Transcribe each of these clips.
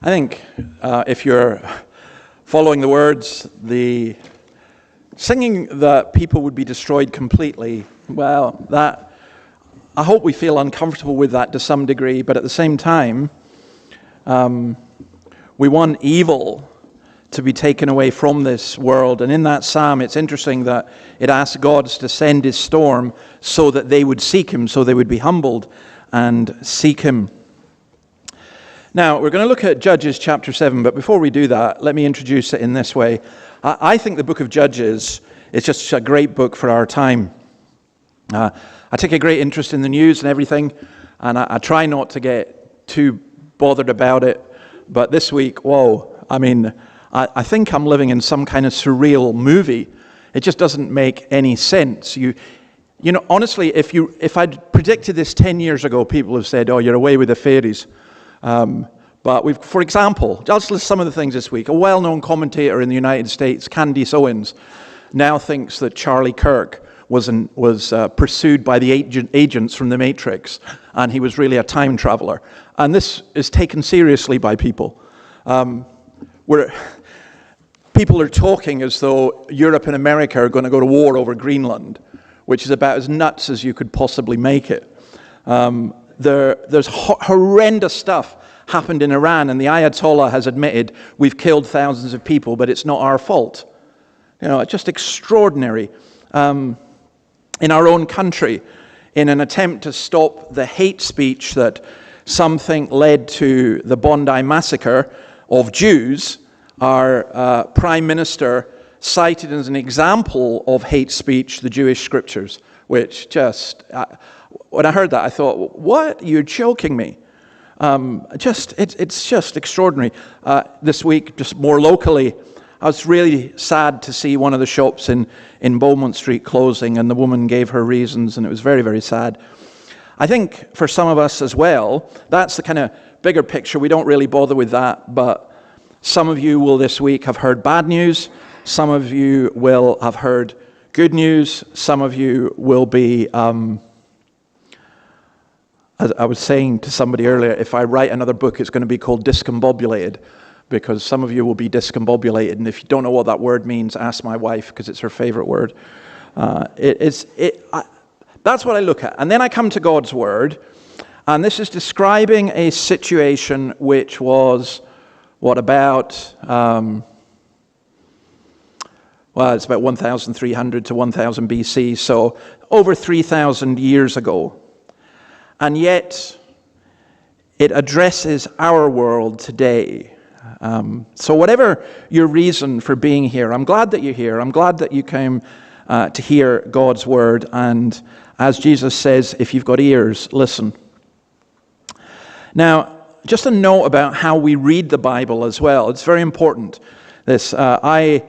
I think if you're following the words, the singing that people would be destroyed completely, well, that I hope we feel uncomfortable with that to some degree, but at the same time, we want evil to be taken away from this world. And in that psalm, it's interesting that it asks God to send his storm so that they would seek him, so they would be humbled and seek him. Now, we're going to look at Judges chapter 7, but before we do that, let me introduce it in this way. I think the book of Judges is just a great book for our time. I take a great interest in the news and everything, and I try not to get too bothered about it. But this week, whoa, I think I'm living in some kind of surreal movie. It just doesn't make any sense. You know, honestly, if I'd predicted this 10 years ago, people have said, oh, you're away with the fairies. But for example, just list some of the things this week. A well-known commentator in the United States, Candace Owens, now thinks that Charlie Kirk was pursued by the agents from the Matrix, and he was really a time traveler. And this is taken seriously by people. People are talking as though Europe and America are going to go to war over Greenland, which is about as nuts as you could possibly make it. There's horrendous stuff happened in Iran, and the Ayatollah has admitted we've killed thousands of people, but it's not our fault. You know, it's just extraordinary. In our own country, in an attempt to stop the hate speech that some think led to the Bondi massacre of Jews, our Prime Minister cited as an example of hate speech the Jewish scriptures, which just... when I heard that, I thought, what? You're joking me. It's just extraordinary. This week, just more locally, I was really sad to see one of the shops in Beaumont Street closing, and the woman gave her reasons, and it was very, very sad. I think for some of us as well, that's the kind of bigger picture. We don't really bother with that, but some of you will this week have heard bad news. Some of you will have heard good news. Some of you will be... As I was saying to somebody earlier, if I write another book, it's going to be called Discombobulated, because some of you will be discombobulated. And if you don't know what that word means, ask my wife, because it's her favorite word. That's what I look at. And then I come to God's word, and this is describing a situation which was, it's about 1,300 to 1,000 BC, so over 3,000 years ago. And yet, it addresses our world today. So whatever your reason for being here, I'm glad that you're here. I'm glad that you came to hear God's word. And as Jesus says, if you've got ears, listen. Now, just a note about how we read the Bible as well. It's very important. I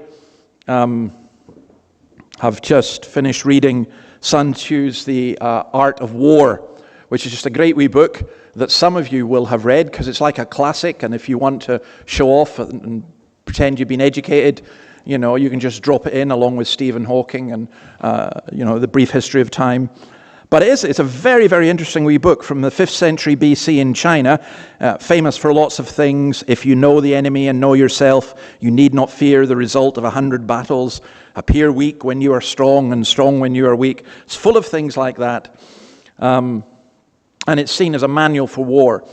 have just finished reading Sun Tzu's The Art of War, which is just a great wee book that some of you will have read, because it's like a classic, and if you want to show off and pretend you've been educated, you know, you can just drop it in along with Stephen Hawking and, The Brief History of Time. But it's a very, very interesting wee book from the 5th century BC in China, famous for lots of things. If you know the enemy and know yourself, you need not fear the result of 100 battles. Appear weak when you are strong, and strong when you are weak. It's full of things like that. And it's seen as a manual for war.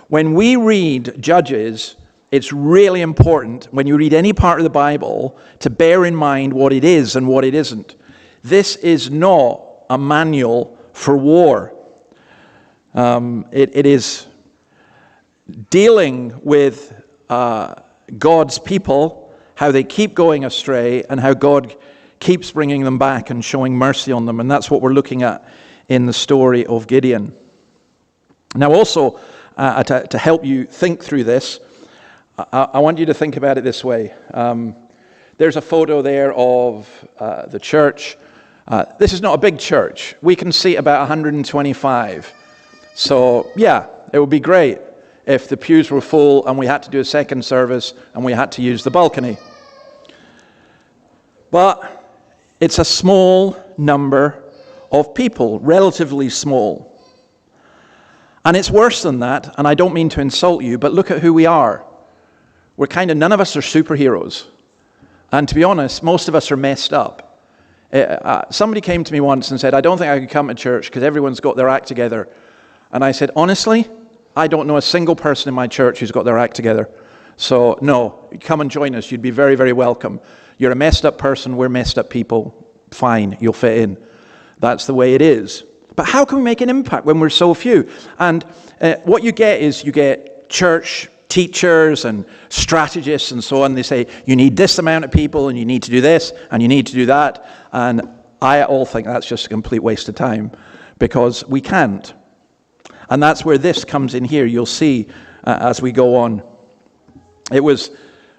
When we read Judges, it's really important, when you read any part of the Bible, to bear in mind what it is and what it isn't. This is not a manual for war. It is dealing with God's people, how they keep going astray, and how God keeps bringing them back and showing mercy on them. And that's what we're looking at in the story of Gideon. Now also, to help you think through this, I want you to think about it this way. There's a photo there of the church. This is not a big church. We can seat about 125. So, yeah, it would be great if the pews were full and we had to do a second service and we had to use the balcony. But it's a small number of people, relatively small. And it's worse than that, and I don't mean to insult you, but look at who we are. none of us are superheroes. And to be honest, most of us are messed up. Somebody came to me once and said, I don't think I could come to church because everyone's got their act together. And I said, honestly, I don't know a single person in my church who's got their act together. So no, come and join us. You'd be very, very welcome. You're a messed up person. We're messed up people. Fine, you'll fit in. That's the way it is. But how can we make an impact when we're so few? And what you get church teachers and strategists and so on. They say, you need this amount of people, and you need to do this, and you need to do that. And I all think that's just a complete waste of time, because we can't. And that's where this comes in here. You'll see as we go on. It was,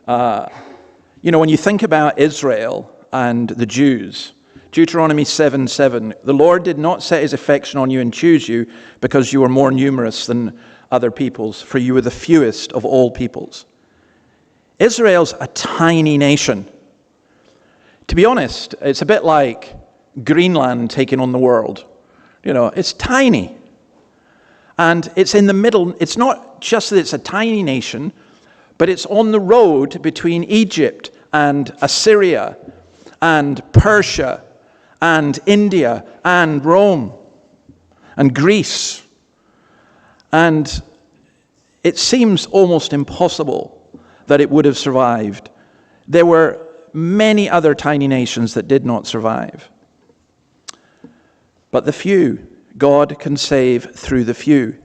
when you think about Israel and the Jews, Deuteronomy 7:7, the Lord did not set his affection on you and choose you because you were more numerous than other peoples, for you were the fewest of all peoples. Israel's a tiny nation. To be honest, it's a bit like Greenland taking on the world. It's tiny. And it's in the middle. It's not just that it's a tiny nation, but it's on the road between Egypt and Assyria and Persia and India and Rome and Greece. And it seems almost impossible that it would have survived. There were many other tiny nations that did not survive. But the few, God can save through the few.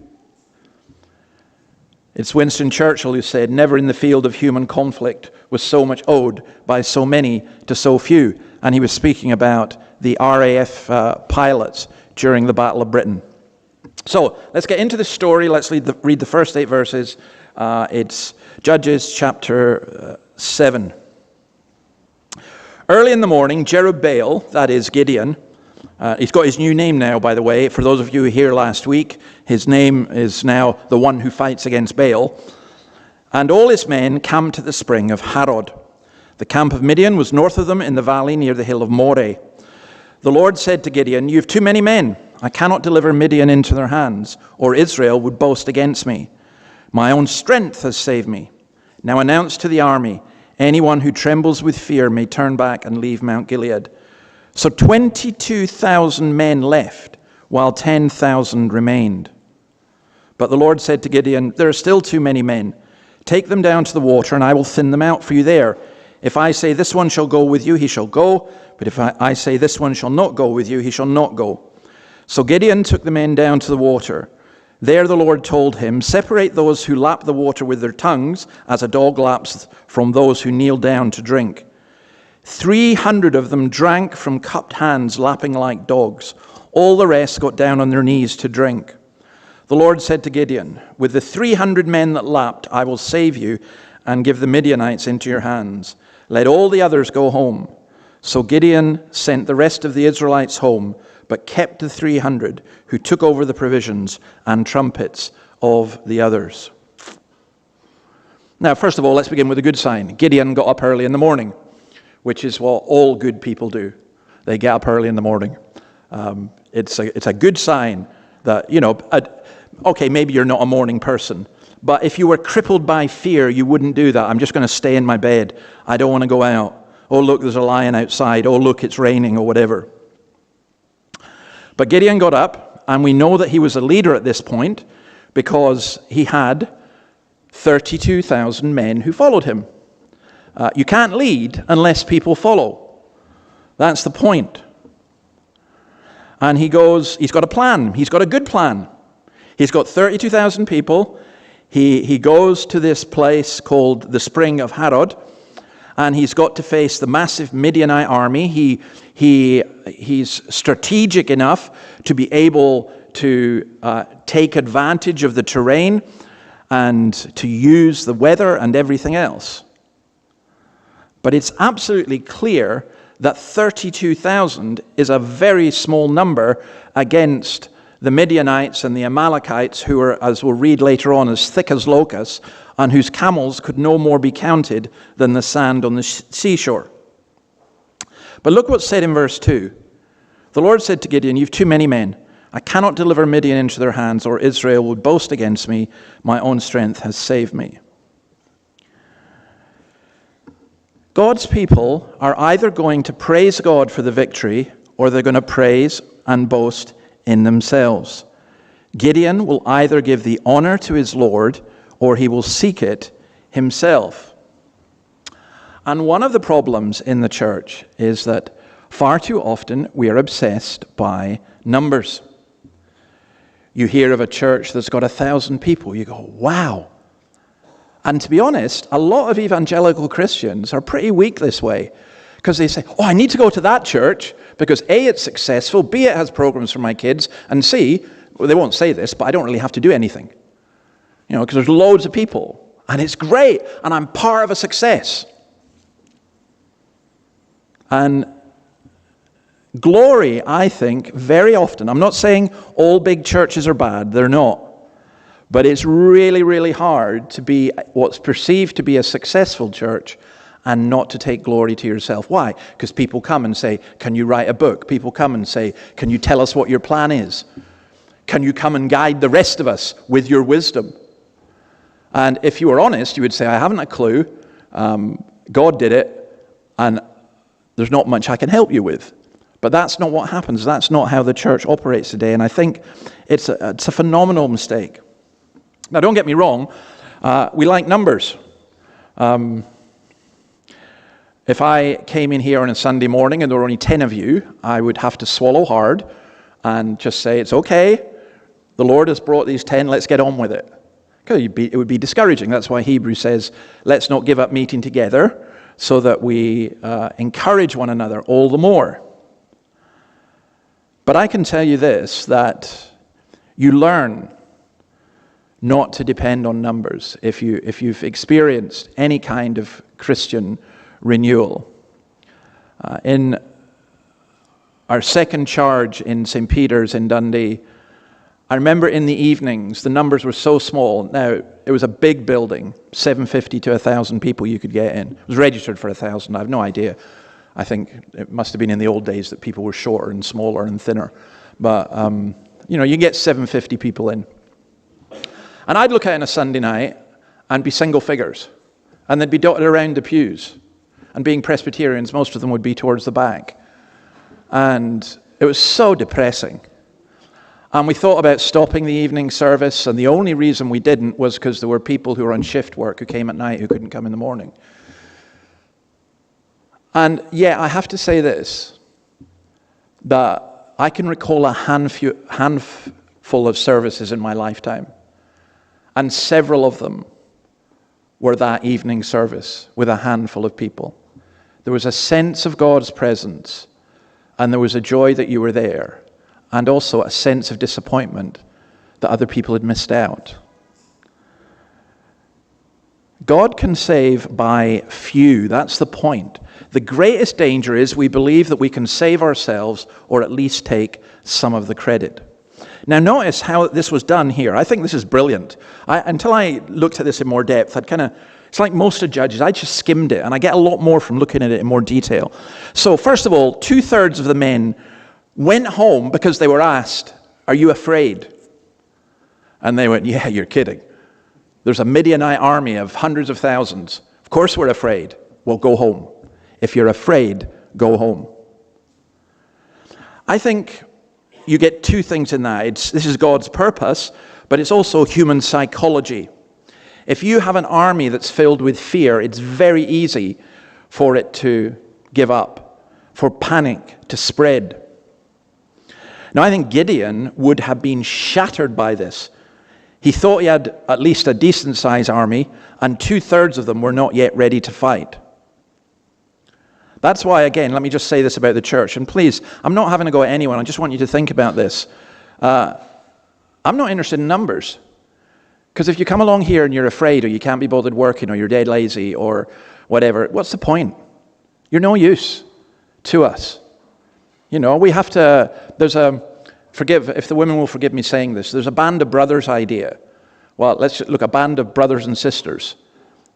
It's Winston Churchill who said, never in the field of human conflict was so much owed by so many to so few. And he was speaking about the RAF pilots during the Battle of Britain. So let's get into the story. Let's read the first 8 verses. It's Judges chapter 7. Early in the morning, Jerubbaal, that is Gideon, he's got his new name now, by the way. For those of you who were here last week, his name is now the one who fights against Baal. And all his men camped at the spring of Harod. The camp of Midian was north of them in the valley near the hill of Moreh. The Lord said to Gideon, you have too many men. I cannot deliver Midian into their hands, or Israel would boast against me. My own strength has saved me. Now announce to the army, anyone who trembles with fear may turn back and leave Mount Gilead. So 22,000 men left, while 10,000 remained. But the Lord said to Gideon, there are still too many men. Take them down to the water, and I will thin them out for you there. If I say this one shall go with you, he shall go. But if I say this one shall not go with you, he shall not go. So Gideon took the men down to the water. There the Lord told him, separate those who lap the water with their tongues, as a dog laps, from those who kneel down to drink. 300 of them drank from cupped hands, lapping like dogs. All the rest got down on their knees to drink. The Lord said to Gideon, with the 300 men that lapped, I will save you and give the Midianites into your hands. Let all the others go home. So Gideon sent the rest of the Israelites home, but kept the 300 who took over the provisions and trumpets of the others. Now, first of all, let's begin with a good sign. Gideon got up early in the morning, which is what all good people do. They get up early in the morning. It's a good sign that, okay, maybe you're not a morning person, but if you were crippled by fear, you wouldn't do that. I'm just going to stay in my bed. I don't want to go out. Oh, look, there's a lion outside. Oh, look, it's raining, or whatever. But Gideon got up, and we know that he was a leader at this point because he had 32,000 men who followed him. You can't lead unless people follow. That's the point. And he's got a plan. He's got a good plan. He's got 32,000 people. He goes to this place called the Spring of Harod, and he's got to face the massive Midianite army. He's strategic enough to be able to take advantage of the terrain and to use the weather and everything else. But it's absolutely clear that 32,000 is a very small number against the Midianites and the Amalekites, who are, as we'll read later on, as thick as locusts, and whose camels could no more be counted than the sand on the seashore. But look what's said in verse 2. The Lord said to Gideon, you've too many men. I cannot deliver Midian into their hands, or Israel would boast against me. My own strength has saved me. God's people are either going to praise God for the victory, or they're going to praise and boast in themselves. Gideon will either give the honor to his Lord, or he will seek it himself. And one of the problems in the church is that far too often we are obsessed by numbers. You hear of a church that's got 1,000 people, you go, wow. And to be honest, a lot of evangelical Christians are pretty weak this way, because they say, oh, I need to go to that church because A, it's successful, B, it has programs for my kids, and C, well, they won't say this, but I don't really have to do anything. Because there's loads of people, and it's great, and I'm part of a success. And glory, I think, very often, I'm not saying all big churches are bad, they're not. But it's really, really hard to be what's perceived to be a successful church and not to take glory to yourself. Why? Because people come and say, can you write a book? People come and say, can you tell us what your plan is? Can you come and guide the rest of us with your wisdom? And if you were honest, you would say, I haven't a clue. God did it, and there's not much I can help you with. But that's not what happens. That's not how the church operates today. And I think it's a phenomenal mistake. Now, don't get me wrong. We like numbers. If I came in here on a Sunday morning and there were only 10 of you, I would have to swallow hard and just say, it's okay. The Lord has brought these 10. Let's get on with it. Because it would be discouraging. That's why Hebrews says, let's not give up meeting together, so that we encourage one another all the more. But I can tell you this, that you learn not to depend on numbers if you've experienced any kind of Christian renewal. In our second charge in St. Peter's in Dundee, I remember in the evenings, the numbers were so small. Now, it was a big building, 750 to 1,000 people you could get in. It was registered for 1,000, I have no idea. I think it must have been in the old days that people were shorter and smaller and thinner. But, you get 750 people in. And I'd look at it on a Sunday night and be single figures. And they'd be dotted around the pews. And being Presbyterians, most of them would be towards the back. And it was so depressing. And we thought about stopping the evening service, and the only reason we didn't was because there were people who were on shift work who came at night who couldn't come in the morning. And yeah, I have to say this, that I can recall a handful of services in my lifetime, and several of them were that evening service with a handful of people. There was a sense of God's presence, and there was a joy that you were there, and also a sense of disappointment that other people had missed out. God can save by few. That's the point. The greatest danger is we believe that we can save ourselves, or at least take some of the credit. Now notice how this was done here. I think this is brilliant. Until I looked at this in more depth, it's like most of Judges, I just skimmed it, and I get a lot more from looking at it in more detail. So first of all, 2/3 of the men went home because they were asked, are you afraid? And they went, yeah, you're kidding. There's a Midianite army of hundreds of thousands. Of course we're afraid. Well, go home. If you're afraid, go home. I think you get two things in that. This is God's purpose, but it's also human psychology. If you have an army that's filled with fear, it's very easy for it to give up, for panic to spread. Now, I think Gideon would have been shattered by this. He thought he had at least a decent-sized army, and 2/3 of them were not yet ready to fight. That's why, again, let me just say this about the church. And please, I'm not having to go at anyone. I just want you to think about this. I'm not interested in numbers. Because if you come along here and you're afraid, or you can't be bothered working, or you're dead lazy, or whatever, what's the point? You're no use to us. We have to, forgive, if the women will forgive me saying this, there's a band of brothers idea. Well, let's just look, a band of brothers and sisters.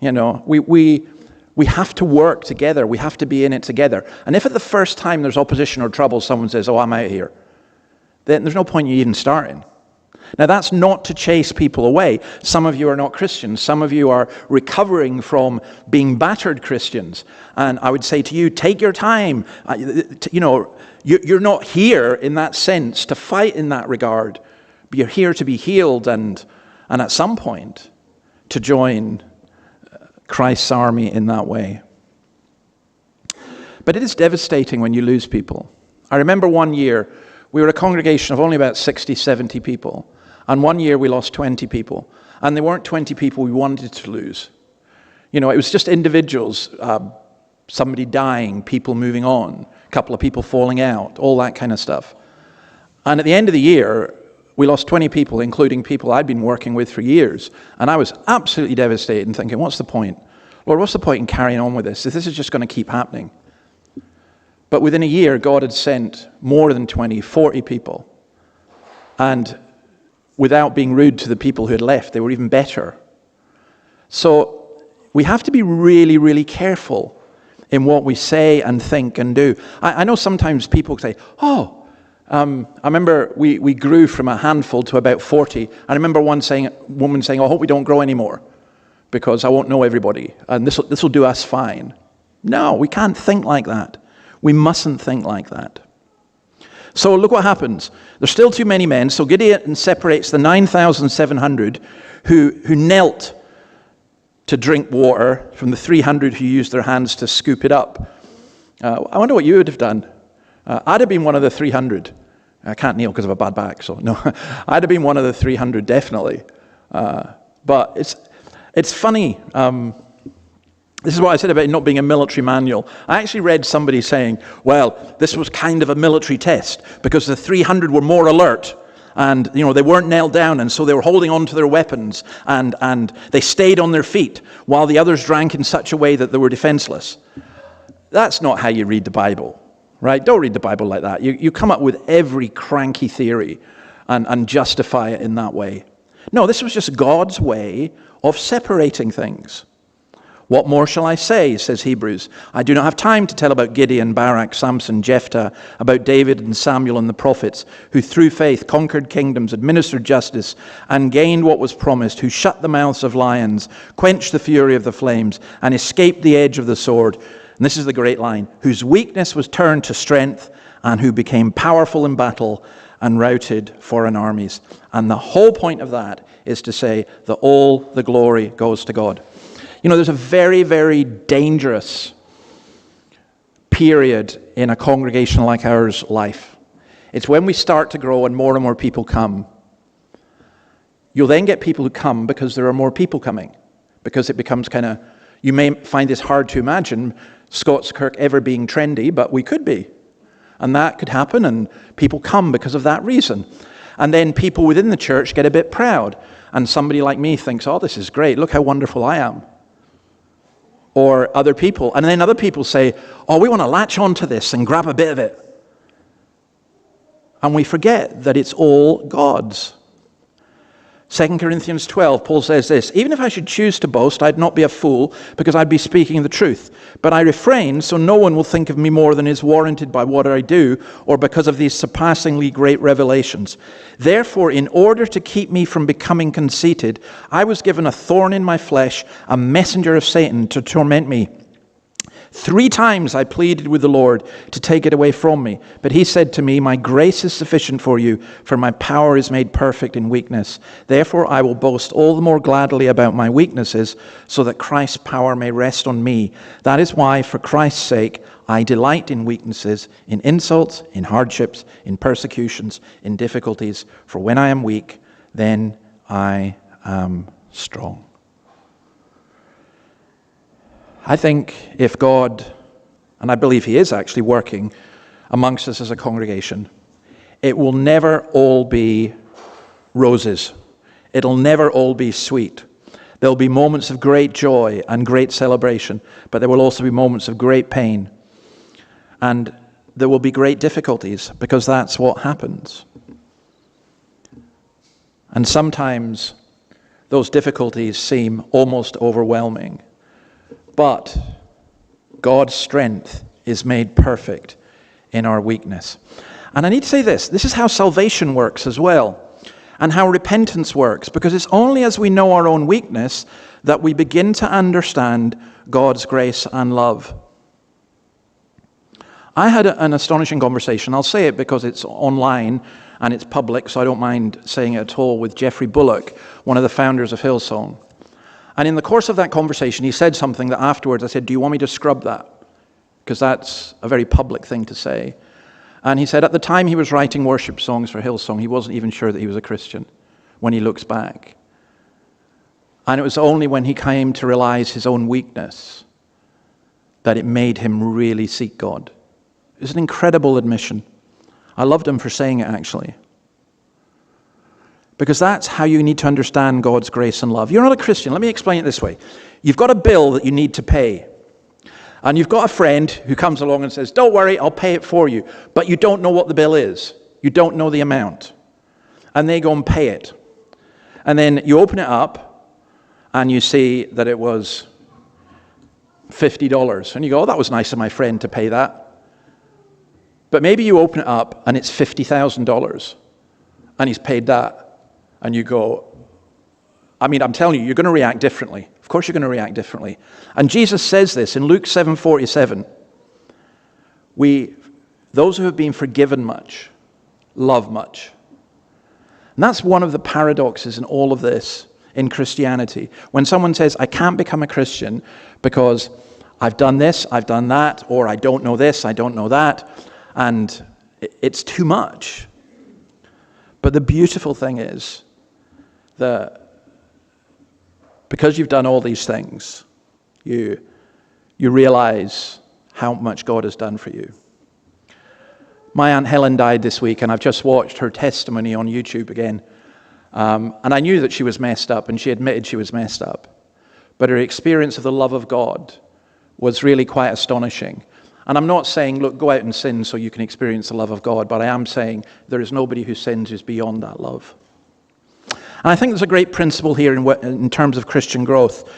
We have to work together. We have to be in it together. And if at the first time there's opposition or trouble, someone says, oh, I'm out here, then there's no point in you even starting. Now, that's not to chase people away. Some of you are not Christians. Some of you are recovering from being battered Christians. And I would say to you, take your time. You're not here in that sense to fight in that regard. But you're here to be healed and at some point to join Christ's army in that way. But it is devastating when you lose people. I remember one year, we were a congregation of only about 60, 70 people. And one year we lost 20 people. And they weren't 20 people we wanted to lose. It was just individuals, somebody dying, people moving on, a couple of people falling out, all that kind of stuff. And at the end of the year, we lost 20 people, including people I'd been working with for years. And I was absolutely devastated and thinking, what's the point? Lord, what's the point in carrying on with this if this is just going to keep happening? But within a year, God had sent more than 20, 40 people. And without being rude to the people who had left, they were even better. So we have to be really, really careful in what we say and think and do. I know sometimes people say, I remember we grew from a handful to about 40. I remember one woman saying, I hope we don't grow anymore because I won't know everybody and this will do us fine. No, we can't think like that. We mustn't think like that. So look what happens. There's still too many men, so Gideon separates the 9,700 who knelt to drink water from the 300 who used their hands to scoop it up. I wonder what you would have done. I'd have been one of the 300. I can't kneel because of a bad back, so no. I'd have been one of the 300, definitely. But it's funny. This is what I said about it not being a military manual. I actually read somebody saying, well, this was kind of a military test because the 300 were more alert and they weren't nailed down and so they were holding on to their weapons and they stayed on their feet while the others drank in such a way that they were defenseless. That's not how you read the Bible, right? Don't read the Bible like that. You come up with every cranky theory and justify it in that way. No, this was just God's way of separating things. What more shall I say, says Hebrews. I do not have time to tell about Gideon, Barak, Samson, Jephthah, about David and Samuel and the prophets, who through faith conquered kingdoms, administered justice, and gained what was promised, who shut the mouths of lions, quenched the fury of the flames, and escaped the edge of the sword. And this is the great line, whose weakness was turned to strength, and who became powerful in battle and routed foreign armies. And the whole point of that is to say that all the glory goes to God. There's a very, very dangerous period in a congregation like ours life. It's when we start to grow and more people come. You'll then get people who come because there are more people coming. Because it becomes you may find this hard to imagine, Scots Kirk ever being trendy, but we could be. And that could happen and people come because of that reason. And then people within the church get a bit proud. And somebody like me thinks, this is great, look how wonderful I am. Or other people. And then other people say, we want to latch onto this and grab a bit of it. And we forget that it's all God's. 2 Corinthians 12, Paul says this, even if I should choose to boast, I'd not be a fool, because I'd be speaking the truth. But I refrain, so no one will think of me more than is warranted by what I do, or because of these surpassingly great revelations. Therefore, in order to keep me from becoming conceited, I was given a thorn in my flesh, a messenger of Satan to torment me. 3 times I pleaded with the Lord to take it away from me. But he said to me, my grace is sufficient for you, for my power is made perfect in weakness. Therefore I will boast all the more gladly about my weaknesses, so that Christ's power may rest on me. That is why, for Christ's sake, I delight in weaknesses, in insults, in hardships, in persecutions, in difficulties. For when I am weak, then I am strong. I think if God, and I believe he is actually working amongst us as a congregation, it will never all be roses. It'll never all be sweet. There'll be moments of great joy and great celebration, but there will also be moments of great pain. And there will be great difficulties, because that's what happens. And sometimes those difficulties seem almost overwhelming. But God's strength is made perfect in our weakness. And I need to say this is how salvation works as well. and how repentance works, because it's only as we know our own weakness that we begin to understand God's grace and love. I had an astonishing conversation. I'll say it because it's online and it's public, so I don't mind saying it at all, with Jeffrey Bullock, one of the founders of Hillsong. And in the course of that conversation, he said something that afterwards I said, do you want me to scrub that? Because that's a very public thing to say. And he said at the time he was writing worship songs for Hillsong, he wasn't even sure that he was a Christian when he looks back. And it was only when he came to realize his own weakness that it made him really seek God. It was an incredible admission. I loved him for saying it, actually. Because that's how you need to understand God's grace and love. You're not a Christian. Let me explain it this way. You've got a bill that you need to pay. And you've got a friend who comes along and says, don't worry, I'll pay it for you. But you don't know what the bill is. You don't know the amount. And they go and pay it. And then you open it up and you see that it was $50. And you go, oh, that was nice of my friend to pay that. But maybe you open it up and it's $50,000 and he's paid that. And you go, I mean, I'm telling you, you're going to react differently. Of course you're going to react differently. And Jesus says this in Luke 7:47. Those who have been forgiven much, love much. And that's one of the paradoxes in all of this in Christianity. When someone says, I can't become a Christian because I've done this, I've done that, or I don't know this, I don't know that, and it's too much. But the beautiful thing is that because you've done all these things, you realize how much God has done for you. My Aunt Helen died this week, and I've just watched her testimony on YouTube again. And I knew that she was messed up, and she admitted she was messed up. But her experience of the love of God was really quite astonishing. And I'm not saying, look, go out and sin so you can experience the love of God, but I am saying there is nobody who sins who's beyond that love. And I think there's a great principle here in terms of Christian growth.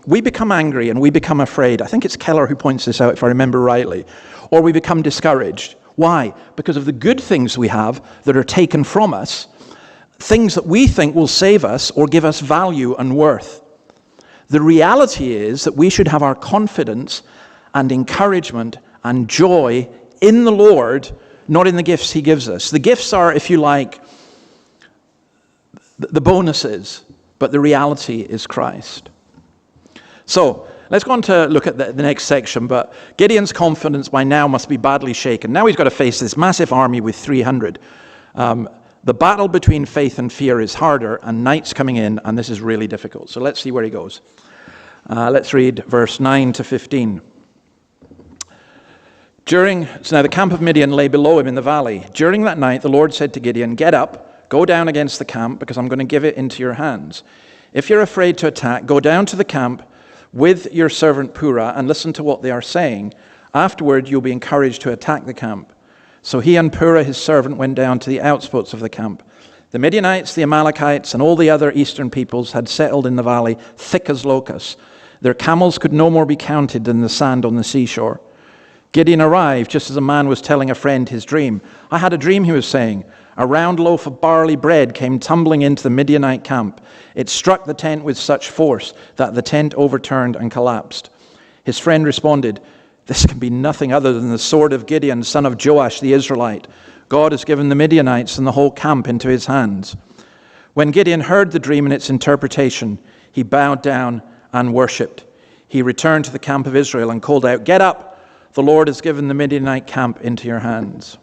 We become angry and we become afraid. I think it's Keller who points this out, if I remember rightly. Or we become discouraged. Why? Because of the good things we have that are taken from us, things that we think will save us or give us value and worth. The reality is that we should have our confidence and encouragement and joy in the Lord, not in the gifts he gives us. The gifts are, if you like, the bonuses, but the reality is Christ. So, let's go on to look at the next section, but Gideon's confidence by now must be badly shaken. Now he's got to face this massive army with 300. The battle between faith and fear is harder, and night's coming in, and this is really difficult. So let's see where he goes. Let's read verse 9 to 15. So now the camp of Midian lay below him in the valley. During that night, the Lord said to Gideon, get up, go down against the camp, because I'm going to give it into your hands. If you're afraid to attack, go down to the camp with your servant Purah and listen to what they are saying. Afterward, you'll be encouraged to attack the camp. So he and Purah, his servant, went down to the outskirts of the camp. The Midianites, the Amalekites, and all the other eastern peoples had settled in the valley, thick as locusts. Their camels could no more be counted than the sand on the seashore. Gideon arrived just as a man was telling a friend his dream. I had a dream, he was saying. A round loaf of barley bread came tumbling into the Midianite camp. It struck the tent with such force that the tent overturned and collapsed. His friend responded, this can be nothing other than the sword of Gideon, son of Joash the Israelite. God has given the Midianites and the whole camp into his hands. When Gideon heard the dream and its interpretation, he bowed down and worshipped. He returned to the camp of Israel and called out, get up! The Lord has given the Midianite camp into your hands.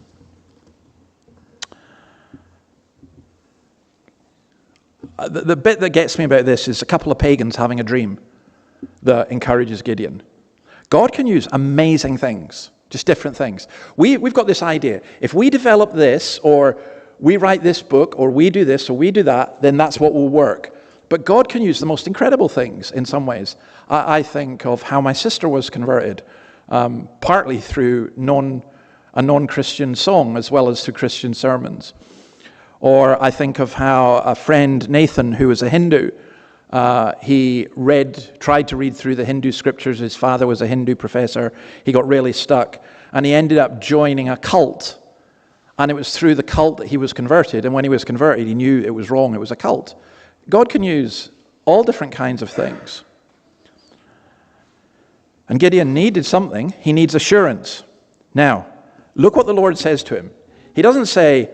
The bit that gets me about this is a couple of pagans having a dream that encourages Gideon. God can use amazing things, just different things. We've got this idea. If we develop this, or we write this book, or we do this, or we do that, then that's what will work. But God can use the most incredible things in some ways. I think of how my sister was converted. Partly through a non-Christian song as well as through Christian sermons. Or I think of how a friend, Nathan, who was a Hindu, he tried to read through the Hindu scriptures. His father was a Hindu professor. He got really stuck, and he ended up joining a cult. And it was through the cult that he was converted. And when he was converted, he knew it was wrong. It was a cult. God can use all different kinds of things. And Gideon needed something. He needs assurance. Now, look what the Lord says to him. He doesn't say,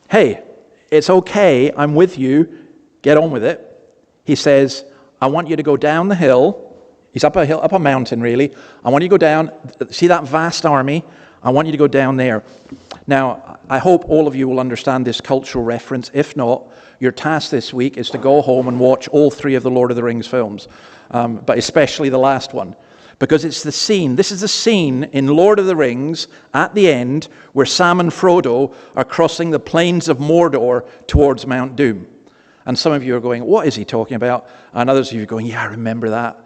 hey, it's okay, I'm with you, get on with it. He says, I want you to go down the hill. He's up a hill, up a mountain really. I want you to go down, see that vast army? I want you to go down there. Now, I hope all of you will understand this cultural reference. If not, your task this week is to go home and watch all 3 of the Lord of the Rings films, but especially the last one. Because it's the scene, this is the scene in Lord of the Rings at the end where Sam and Frodo are crossing the plains of Mordor towards Mount Doom. And some of you are going, what is he talking about? And others of you are going, yeah, I remember that.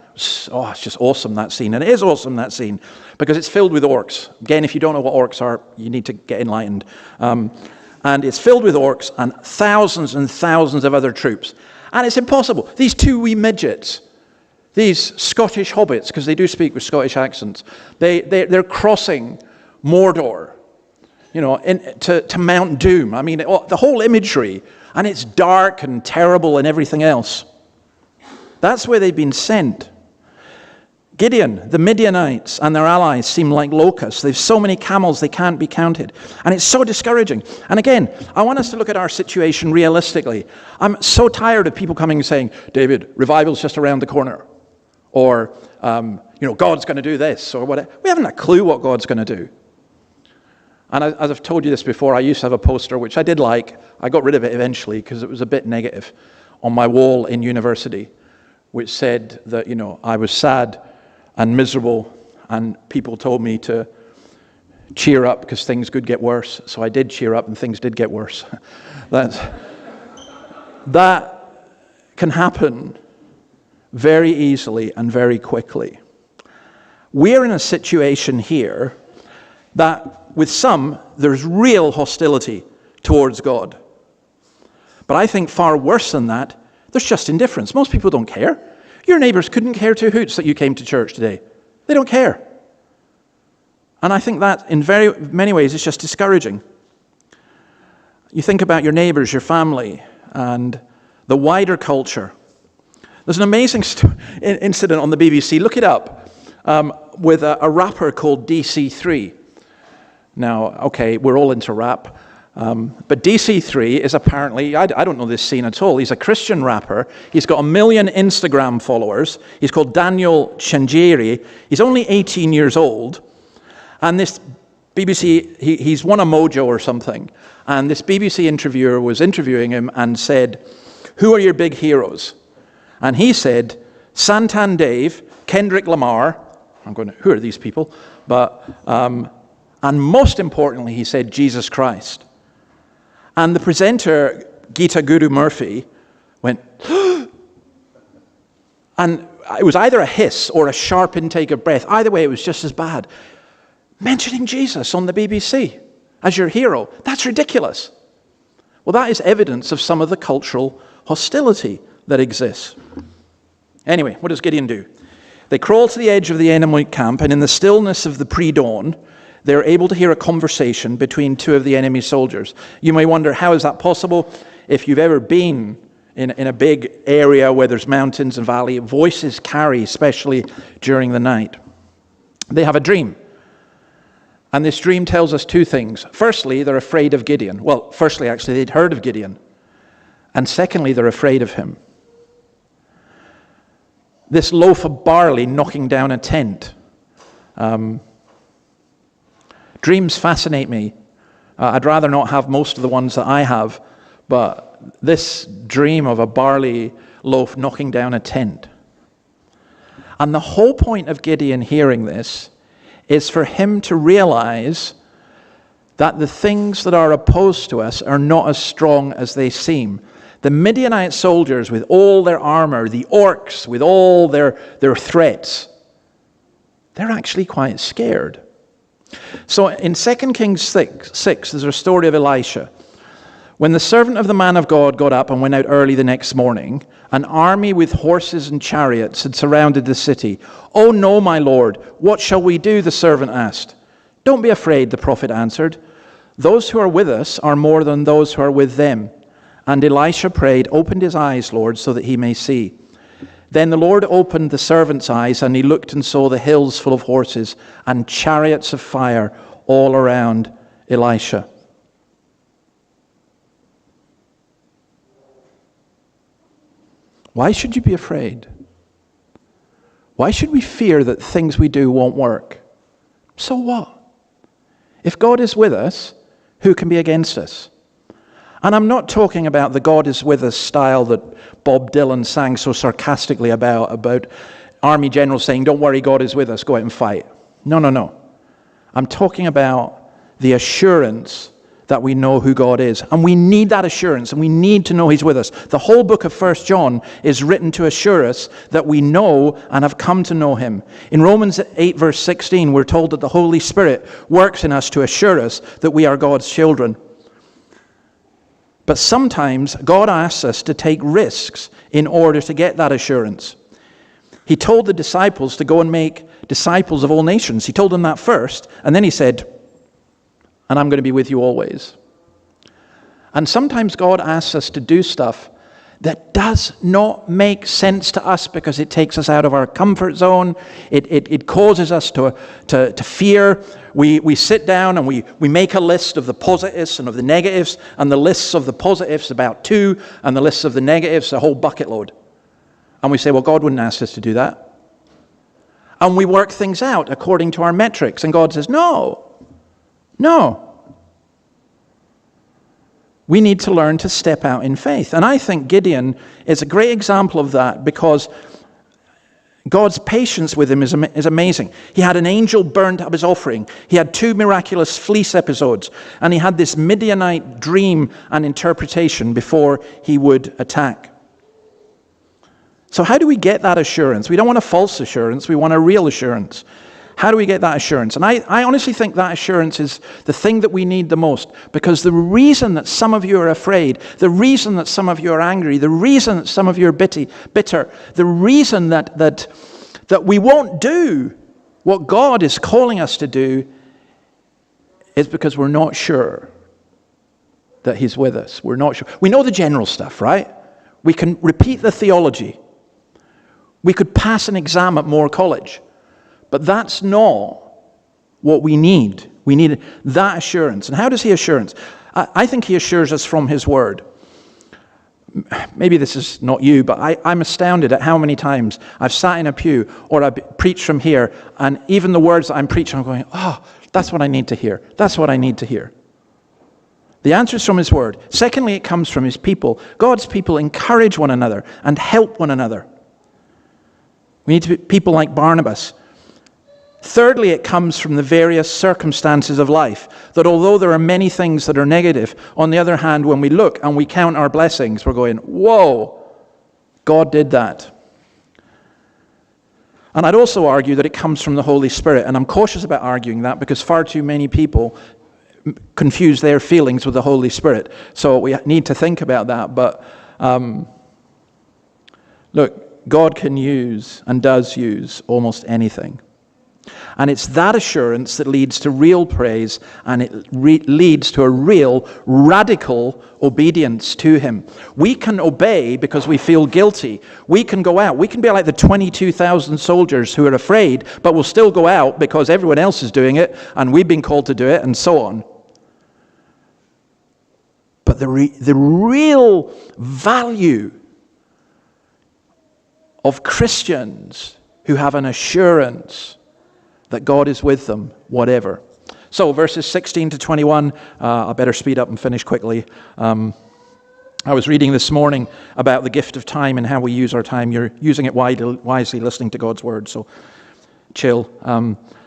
Oh, it's just awesome, that scene. And it is awesome, that scene, because it's filled with orcs. Again, if you don't know what orcs are, you need to get enlightened. And it's filled with orcs and thousands of other troops. And it's impossible. These 2 wee midgets, these Scottish hobbits, because they do speak with Scottish accents, they're crossing Mordor, to Mount Doom. I mean, the whole imagery, and it's dark and terrible and everything else. That's where they've been sent. Gideon, the Midianites, and their allies seem like locusts. They've so many camels they can't be counted. And it's so discouraging. And again, I want us to look at our situation realistically. I'm so tired of people coming and saying, David, revival's just around the corner. Or, God's going to do this, or whatever. We haven't a clue what God's going to do. And as I've told you this before, I used to have a poster, which I did like. I got rid of it eventually because it was a bit negative, on my wall in university, which said that, I was sad and miserable, and people told me to cheer up because things could get worse. So I did cheer up, and things did get worse. That can happen very easily and very quickly. We're in a situation here that with some, there's real hostility towards God. But I think far worse than that, there's just indifference. Most people don't care. Your neighbors couldn't care 2 hoots that you came to church today. They don't care. And I think that in very many ways is just discouraging. You think about your neighbors, your family, and the wider culture. There's an amazing incident on the BBC, look it up, with a rapper called DC3. Now, okay, we're all into rap, but DC3 is apparently, I don't know this scene at all, he's a Christian rapper, he's got 1 million Instagram followers, he's called Daniel Changeri, he's only 18 years old, and this BBC, he's won a Mojo or something, and this BBC interviewer was interviewing him and said, who are your big heroes? And he said, Santan Dave, Kendrick Lamar, I'm going, who are these people? But, and most importantly, he said, Jesus Christ. And the presenter, Geeta Guru Murphy, went, and it was either a hiss or a sharp intake of breath. Either way, it was just as bad. Mentioning Jesus on the BBC as your hero, that's ridiculous. Well, that is evidence of some of the cultural hostility that exists. Anyway, what does Gideon do? They crawl to the edge of the enemy camp, and in the stillness of the pre-dawn, they're able to hear a conversation between 2 of the enemy soldiers. You may wonder, how is that possible? If you've ever been in a big area where there's mountains and valley, voices carry, especially during the night. They have a dream. And this dream tells us 2 things. Firstly, they're afraid of Gideon. Well, firstly, actually, they'd heard of Gideon. And secondly, they're afraid of him. This loaf of barley knocking down a tent. Dreams fascinate me. I'd rather not have most of the ones that I have, but this dream of a barley loaf knocking down a tent. And the whole point of Gideon hearing this is for him to realize that the things that are opposed to us are not as strong as they seem. The Midianite soldiers with all their armor, the orcs with all their threats, they're actually quite scared. So in 2 Kings 6, there's a story of Elisha. When the servant of the man of God got up and went out early the next morning, an army with horses and chariots had surrounded the city. "Oh no, my lord, what shall we do?" the servant asked. "Don't be afraid," the prophet answered. Those who are with us are more than those who are with them." And Elisha prayed, "Open his eyes, Lord, so that he may see." Then the Lord opened the servant's eyes, and he looked and saw the hills full of horses and chariots of fire all around Elisha. Why should you be afraid? Why should we fear that things we do won't work? So what? If God is with us, who can be against us? And I'm not talking about the God is with us style that Bob Dylan sang so sarcastically about army generals saying, "Don't worry, God is with us, go out and fight." No. I'm talking about the assurance that we know who God is. And we need that assurance, and we need to know he's with us. The whole book of 1 John is written to assure us that we know and have come to know him. In Romans 8 verse 16, we're told that the Holy Spirit works in us to assure us that we are God's children. But sometimes God asks us to take risks in order to get that assurance. He told the disciples to go and make disciples of all nations. He told them that first, and then he said, "And I'm going to be with you always." And sometimes God asks us to do stuff that does not make sense to us because it takes us out of our comfort zone. It causes us to fear. We sit down and we make a list of the positives and of the negatives, and the lists of the positives about 2, and the lists of the negatives a whole bucket load. And we say, well, God wouldn't ask us to do that. And we work things out according to our metrics, and God says, no. We need to learn to step out in faith. And I think Gideon is a great example of that, because God's patience with him is amazing. He had an angel burned up his offering. He had 2 miraculous fleece episodes. And he had this Midianite dream and interpretation before he would attack. So how do we get that assurance? We don't want a false assurance. We want a real assurance. How do we get that assurance? And I honestly think that assurance is the thing that we need the most, because the reason that some of you are afraid, the reason that some of you are angry, the reason that some of you are bitter, the reason that we won't do what God is calling us to do is because we're not sure that he's with us. We're not sure. We know the general stuff, right? We can repeat the theology. We could pass an exam at Moore College. But that's not what we need. We need that assurance. And how does he assure us? I think he assures us from his word. Maybe this is not you, but I'm astounded at how many times I've sat in a pew or I've preached from here, and even the words that I'm preaching, I'm going, oh, that's what I need to hear. That's what I need to hear. The answer is from his word. Secondly, it comes from his people. God's people encourage one another and help one another. We need to be people like Barnabas. Thirdly, it comes from the various circumstances of life, that although there are many things that are negative, on the other hand, when we look and we count our blessings, we're going, whoa, God did that. And I'd also argue that it comes from the Holy Spirit, and I'm cautious about arguing that because far too many people confuse their feelings with the Holy Spirit. So we need to think about that. But look, God can use and does use almost anything. And it's that assurance that leads to real praise, and it leads to a real radical obedience to him. We can obey because we feel guilty. We can go out. We can be like the 22,000 soldiers who are afraid, but will still go out because everyone else is doing it, and we've been called to do it, and so on. But the real value of Christians who have an assurance that God is with them, whatever. So verses 16 to 21, I better speed up and finish quickly. I was reading this morning about the gift of time and how we use our time. You're using it wisely, listening to God's word, so chill.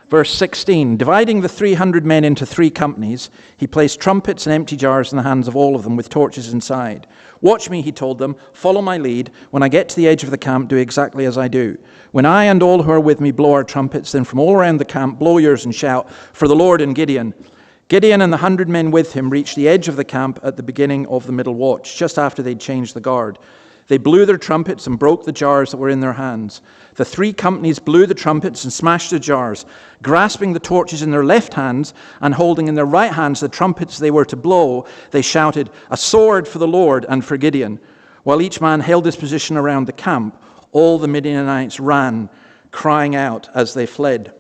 Verse 16, dividing the 300 men into 3 companies, he placed trumpets and empty jars in the hands of all of them with torches inside. Watch me, he told them, follow my lead. When I get to the edge of the camp, do exactly as I do. When I and all who are with me blow our trumpets, then from all around the camp, blow yours and shout, for the Lord and Gideon. Gideon and the 100 men with him reached the edge of the camp at the beginning of the middle watch, just after they'd changed the guard. They blew their trumpets and broke the jars that were in their hands. The 3 companies blew the trumpets and smashed the jars, grasping the torches in their left hands and holding in their right hands the trumpets they were to blow. They shouted, "A sword for the Lord and for Gideon." While each man held his position around the camp, all the Midianites ran, crying out as they fled.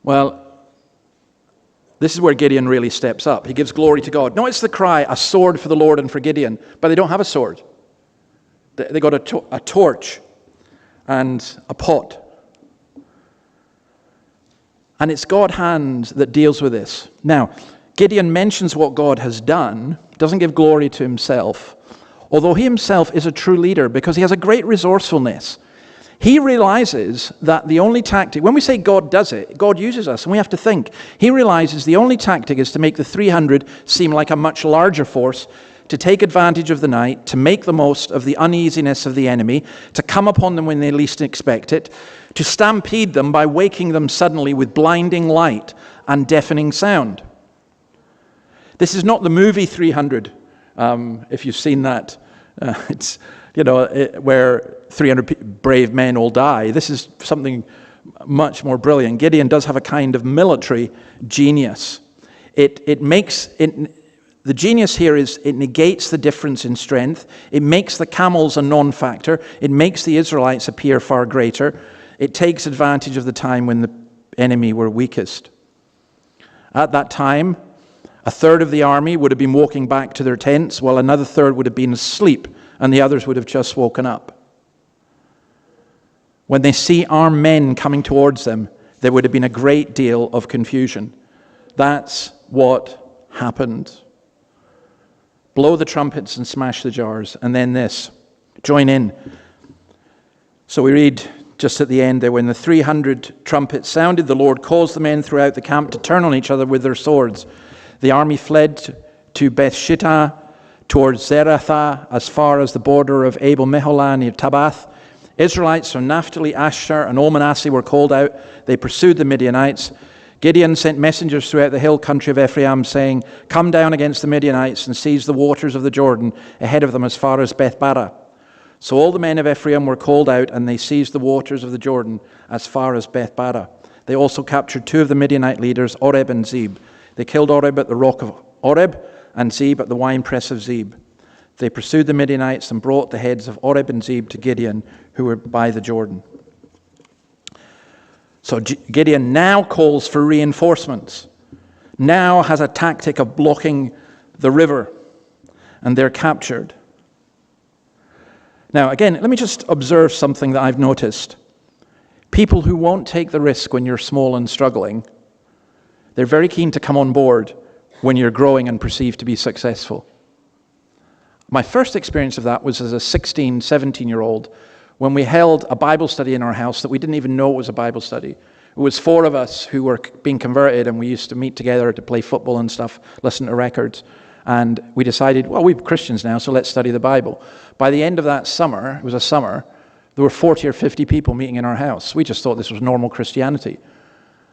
Well, this is where Gideon really steps up. He gives glory to God. Notice the cry, "A sword for the Lord and for Gideon." But they don't have a sword. They got a torch and a pot. And it's God's hand that deals with this. Now, Gideon mentions what God has done, doesn't give glory to himself, although he himself is a true leader because he has a great resourcefulness. He realizes that the only tactic, when we say God does it, God uses us, and we have to think. He realizes the only tactic is to make the 300 seem like a much larger force, to take advantage of the night, to make the most of the uneasiness of the enemy, to come upon them when they least expect it, to stampede them by waking them suddenly with blinding light and deafening sound. This is not the movie 300, if you've seen that. It's where 300 brave men all die. This is something much more brilliant. Gideon does have a kind of military genius. The genius here is it negates the difference in strength. It makes the camels a non-factor. It makes the Israelites appear far greater. It takes advantage of the time when the enemy were weakest. At that time, a third of the army would have been walking back to their tents, while another third would have been asleep, and the others would have just woken up. When they see armed men coming towards them, there would have been a great deal of confusion. That's what happened. Blow the trumpets and smash the jars. And then this. Join in. So we read just at the end there, when the 300 trumpets sounded, the Lord caused the men throughout the camp to turn on each other with their swords. The army fled to Beth-shittah, towards Zeratha, as far as the border of Abel-Meholah near Tabath. Israelites from Naphtali, Asher, and all Manasseh were called out. They pursued the Midianites. Gideon sent messengers throughout the hill country of Ephraim, saying, "Come down against the Midianites and seize the waters of the Jordan ahead of them as far as Beth-barah." So all the men of Ephraim were called out, and they seized the waters of the Jordan as far as Beth-barah. They also captured 2 of the Midianite leaders, Oreb and Zeb. They killed Oreb at the rock of Oreb, and Zeb at the winepress of Zeb. They pursued the Midianites and brought the heads of Oreb and Zeb to Gideon, who were by the Jordan. So Gideon now calls for reinforcements, now has a tactic of blocking the river, and they're captured. Now, again, let me just observe something that I've noticed. People who won't take the risk when you're small and struggling, they're very keen to come on board when you're growing and perceived to be successful. My first experience of that was as a 16, 17-year-old when we held a Bible study in our house that we didn't even know it was a Bible study. It was 4 of us who were being converted, and we used to meet together to play football and stuff, listen to records. And we decided, well, we're Christians now, so let's study the Bible. By the end of that summer, it was a summer, there were 40 or 50 people meeting in our house. We just thought this was normal Christianity.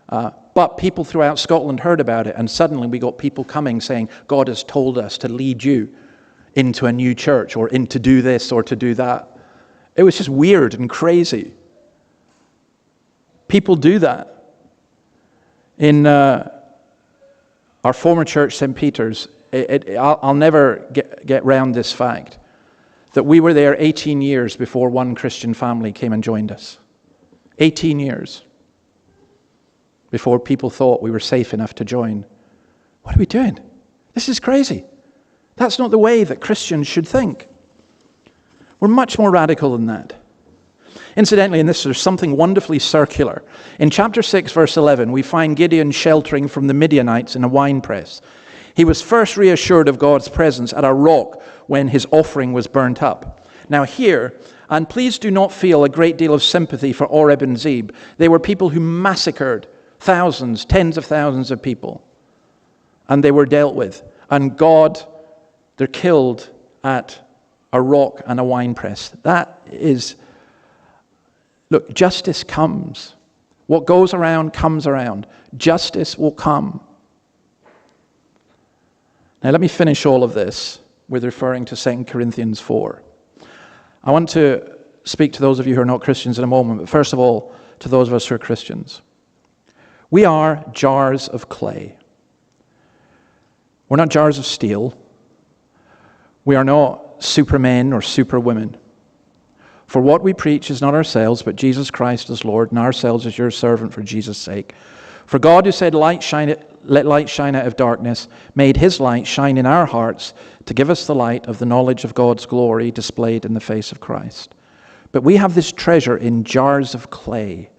But people throughout Scotland heard about it, and suddenly we got people coming saying, God has told us to lead you into a new church, or to do this or to do that. It was just weird and crazy. People do that. In our former church, St. Peter's, I'll never get round this fact, that we were there 18 years before one Christian family came and joined us. 18 years before people thought we were safe enough to join. What are we doing? This is crazy. That's not the way that Christians should think. We're much more radical than that. Incidentally, in this, there's something wonderfully circular. In chapter 6, verse 11, we find Gideon sheltering from the Midianites in a winepress. He was first reassured of God's presence at a rock when his offering was burnt up. Now here, and please do not feel a great deal of sympathy for Oreb and Zeb. They were people who massacred thousands, tens of thousands of people. And they were dealt with. And God, they're killed at a rock and a winepress. That is, look, justice comes. What goes around comes around. Justice will come. Now let me finish all of this with referring to 2 Corinthians 4. I want to speak to those of you who are not Christians in a moment, but first of all, to those of us who are Christians. We are jars of clay. We're not jars of steel. We are not supermen or superwomen. For what we preach is not ourselves, but Jesus Christ as Lord, and ourselves as your servant for Jesus' sake. For God, who said, let light shine out of darkness, made his light shine in our hearts to give us the light of the knowledge of God's glory displayed in the face of Christ. But we have this treasure in jars of clay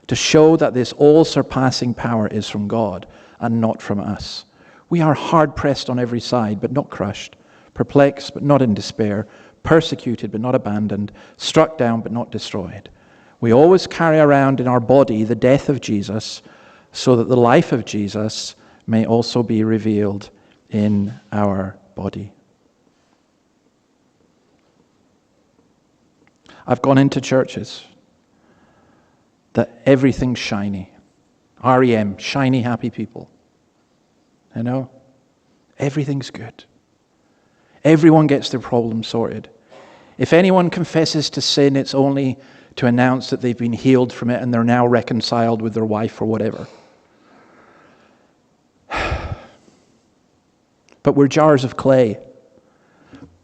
to show that this all-surpassing power is from God and not from us. We are hard-pressed on every side, but not crushed, perplexed, but not in despair, persecuted, but not abandoned, struck down, but not destroyed. We always carry around in our body the death of Jesus, so that the life of Jesus may also be revealed in our body. I've gone into churches that everything's shiny. REM, shiny, happy people. You know? Everything's good. Everyone gets their problem sorted. If anyone confesses to sin, it's only to announce that they've been healed from it and they're now reconciled with their wife or whatever. But we're jars of clay.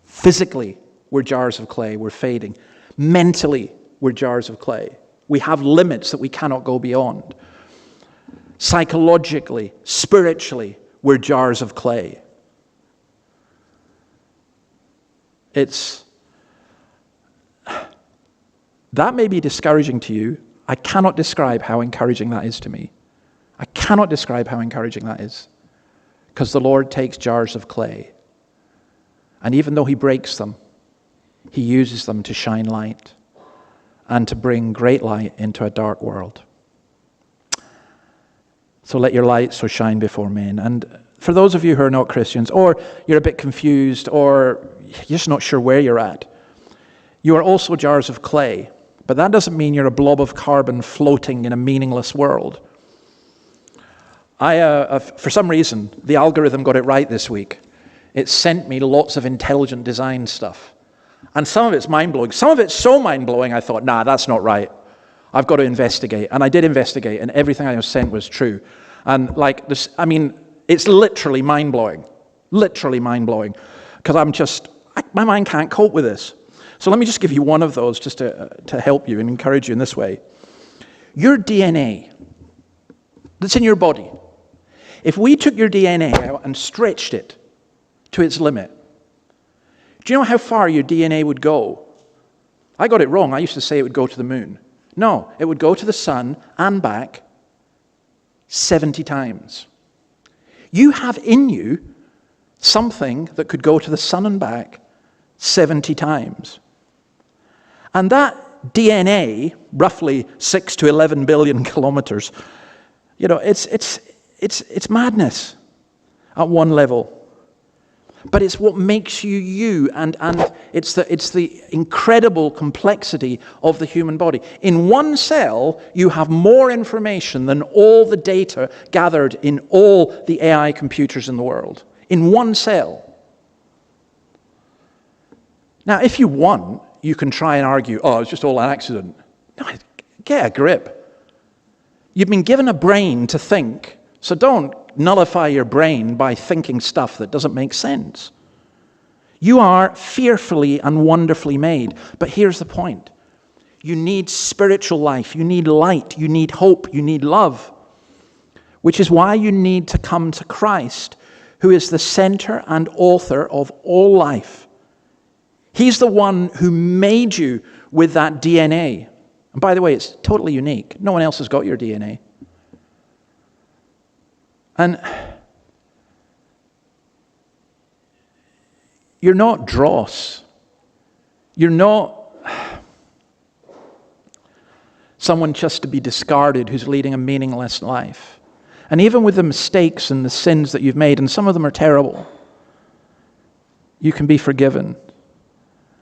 Physically, we're jars of clay. We're fading. Mentally, we're jars of clay. We have limits that we cannot go beyond. Psychologically, spiritually, we're jars of clay. That may be discouraging to you. I cannot describe how encouraging that is to me. I cannot describe how encouraging that is. Because the Lord takes jars of clay, and even though he breaks them, he uses them to shine light and to bring great light into a dark world. So let your light so shine before men. And for those of you who are not Christians, or you're a bit confused, or you're just not sure where you're at, you are also jars of clay. But that doesn't mean you're a blob of carbon floating in a meaningless world. For some reason, the algorithm got it right this week. It sent me lots of intelligent design stuff. And some of it's mind-blowing. Some of it's so mind-blowing, I thought, nah, that's not right. I've got to investigate. And I did investigate, and everything I was sent was true. And it's literally mind-blowing. Literally mind-blowing. Because my mind can't cope with this. So let me just give you one of those just to help you and encourage you in this way. Your DNA that's in your body, if we took your DNA out and stretched it to its limit, do you know how far your DNA would go? I got it wrong. I used to say it would go to the moon. No, it would go to the sun and back 70 times. You have in you something that could go to the sun and back 70 times. And that DNA, roughly 6 to 11 billion kilometers, it's madness at one level. But it's what makes you you, and it's the incredible complexity of the human body. In one cell, you have more information than all the data gathered in all the AI computers in the world. In one cell. Now, if you want, you can try and argue, oh, it's just all an accident. No, get a grip. You've been given a brain to think, so don't nullify your brain by thinking stuff that doesn't make sense. You are fearfully and wonderfully made. But here's the point. You need spiritual life. You need light. You need hope. You need love. Which is why you need to come to Christ, who is the center and author of all life. He's the one who made you with that DNA. And by the way, it's totally unique. No one else has got your DNA. And you're not dross. You're not someone just to be discarded who's leading a meaningless life. And even with the mistakes and the sins that you've made, and some of them are terrible, you can be forgiven.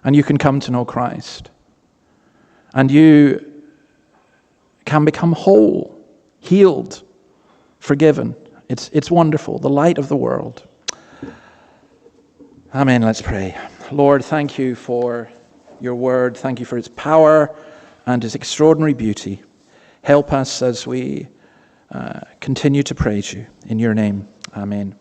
And you can come to know Christ. And you can become whole, healed, forgiven. It's wonderful, the light of the world. Amen. Let's pray. Lord, thank you for your word. Thank you for its power and its extraordinary beauty. Help us as we continue to praise you. In your name, amen.